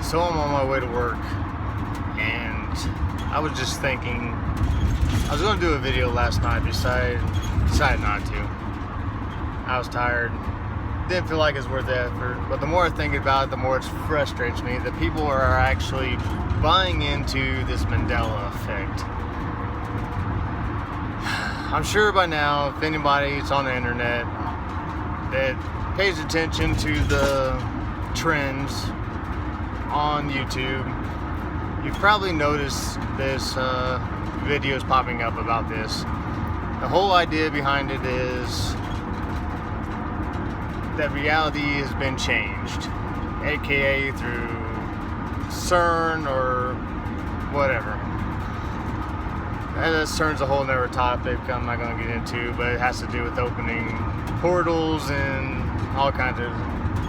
So I'm on my way to work, and I was just thinking, I was going to do a video last night, decided not to. I was tired, didn't feel like it's worth the effort, but the more I think about it, the more it frustrates me that people are actually buying into this Mandela Effect. I'm sure by now, if anybody's on the internet that pays attention to the trends on YouTube, you've probably noticed this videos popping up about this. The whole idea behind it is that reality has been changed, aka through CERN or whatever. That turns a whole nother topic I'm not going to get into, but it has to do with opening portals and all kinds of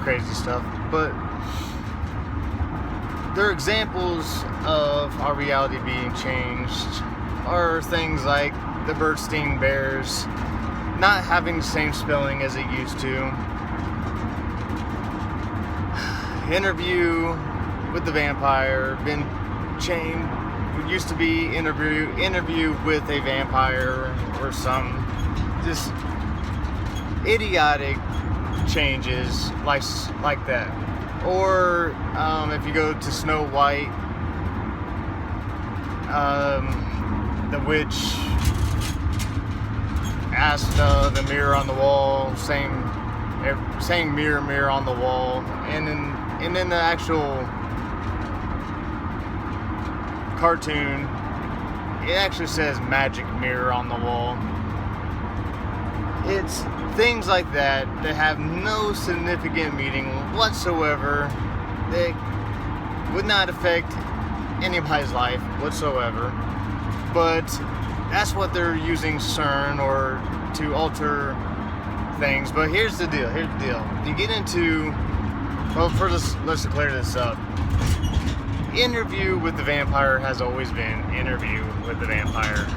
crazy stuff. But there are examples of our reality being changed, are things like the Bernstein Bears not having the same spelling as it used to. Interview with the Vampire been changed. It used to be interview with a vampire or some just idiotic changes like that. Or if you go to Snow White, the witch asked the mirror on the wall, saying mirror on the wall, and in the actual cartoon, it actually says magic mirror on the wall. It's things like that have no significant meaning whatsoever, that would not affect anybody's life whatsoever, but that's what they're using CERN or to alter things. But here's the deal. You get into, well, first let's clear this up. Interview with the Vampire has always been Interview with the Vampire.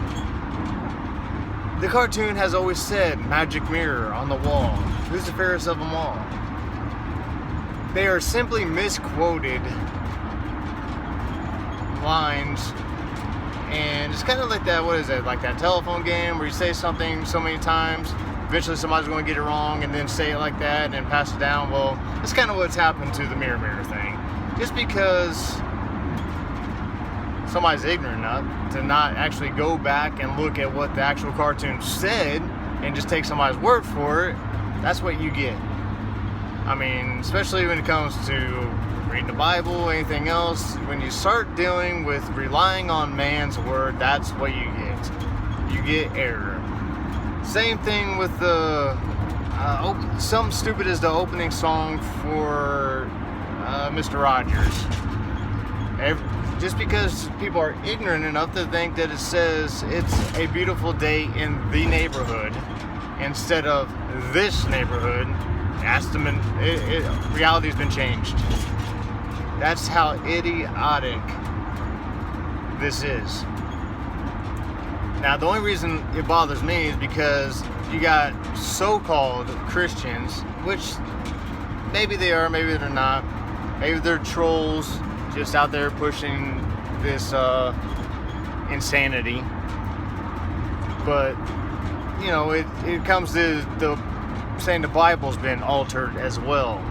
The cartoon has always said magic mirror on the wall. Who's the fairest of them all? They are simply misquoted lines, and it's kind of like that, what is it, like that telephone game where you say something so many times, eventually somebody's going to get it wrong and then say it like that and then pass it down. Well, that's kind of what's happened to the mirror thing. Just because somebody's ignorant enough to not actually go back and look at what the actual cartoon said and just take somebody's word for it, that's what you get. I mean, especially when it comes to reading the Bible, anything else, when you start dealing with relying on man's word, that's what you get. You get error. Same thing with the something stupid as the opening song for Mr. Rogers. Just because people are ignorant enough to think that it says it's a beautiful day in the neighborhood instead of this neighborhood, reality's been changed. That's how idiotic this is. Now, the only reason it bothers me is because you got so-called Christians, which maybe they are, maybe they're not. Maybe they're trolls just out there pushing this insanity. But, you know, it comes to saying the Bible's been altered as well.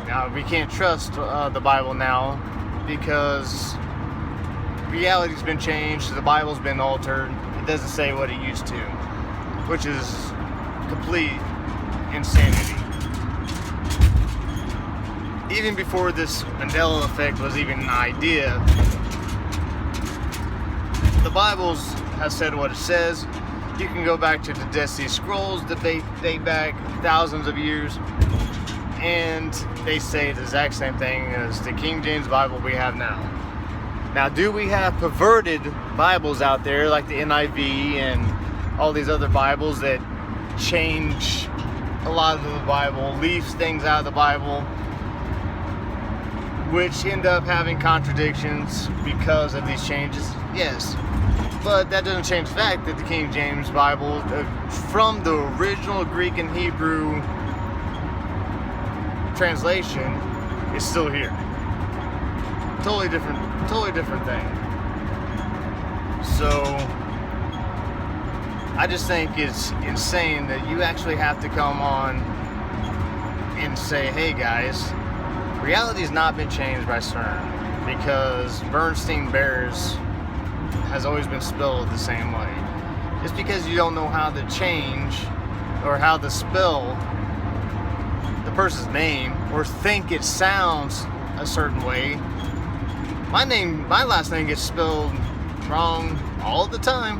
Now, we can't trust the Bible now because reality's been changed, the Bible's been altered. It doesn't say what it used to, which is complete insanity. Even before this Mandela Effect was even an idea, the Bible has said what it says. You can go back to the Dead Sea Scrolls that date back thousands of years, and they say the exact same thing as the King James Bible we have now. Now, do we have perverted Bibles out there like the NIV and all these other Bibles that change a lot of the Bible, leaves things out of the Bible, which end up having contradictions because of these changes? Yes. But that doesn't change the fact that the King James Bible, from the original Greek and Hebrew translation, is still here. totally different thing. So I just think it's insane that you actually have to come on and say, hey guys, reality has not been changed by CERN, because Bernstein Bears has always been spelled the same way. Just because you don't know how to change or how to spell the person's name or think it sounds a certain way. My last name gets spelled wrong all the time.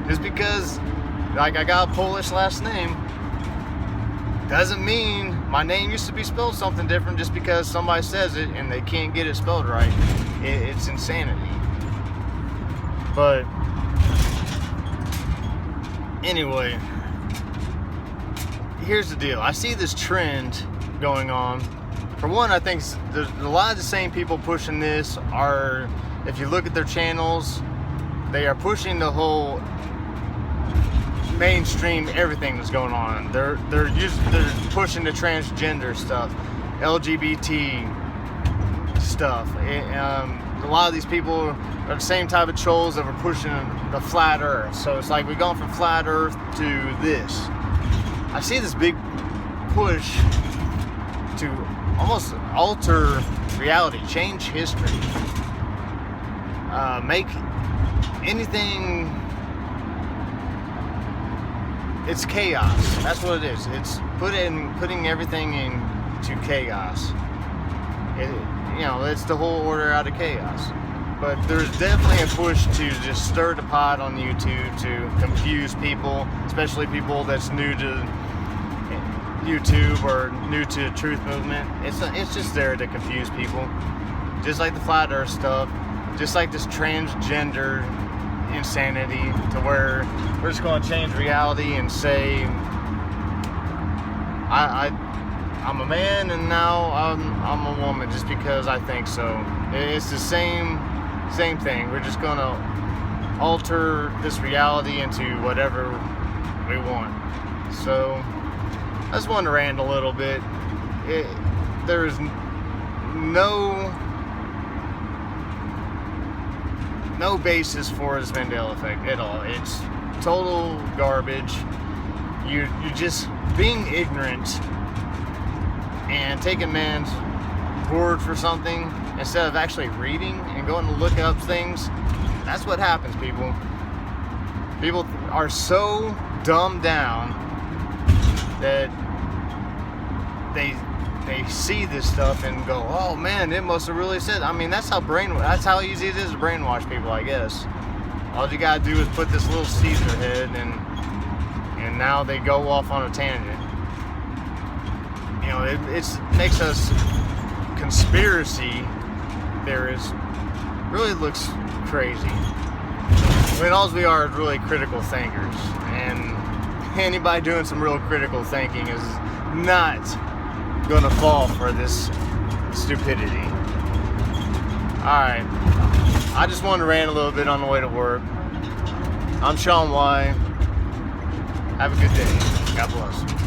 Just because, like, I got a Polish last name doesn't mean my name used to be spelled something different just because somebody says it and they can't get it spelled right. It's insanity. But anyway, here's the deal. I see this trend going on. For one, I think there's a lot of the same people pushing this are, if you look at their channels, they are pushing the whole mainstream everything that's going on. They're pushing the transgender stuff, LGBT stuff. A lot of these people are the same type of trolls that were pushing the flat earth. So it's like we've gone from flat earth to this. I see this big push to almost alter reality, change history, make anything. It's chaos. That's what it is. It's putting everything into chaos. It's the whole order out of chaos. But there's definitely a push to just stir the pot on YouTube to confuse people, especially people that's new to YouTube or new to the truth movement. It's just there to confuse people. Just like the flat earth stuff, just like this transgender insanity, to where we're just going to change reality and say I'm a man and now I'm a woman just because I think so. It's the same thing. We're just going to alter this reality into whatever we want. So I just wanted to rant a little bit. There is no basis for this Mandela Effect at all. It's total garbage. You're just being ignorant and taking man's word for something instead of actually reading and going to look up things. That's what happens, people. People are so dumbed down that they see this stuff and go, oh man, it must have really said. I mean, that's how easy it is to brainwash people, I guess. All you gotta do is put this little seed in their head, and now they go off on a tangent. It makes us conspiracy theorists really looks crazy. I mean, all we are is really critical thinkers, and anybody doing some real critical thinking is not gonna fall for this stupidity. Alright, I just wanted to rant a little bit on the way to work. I'm Sean Y. Have a good day. God bless.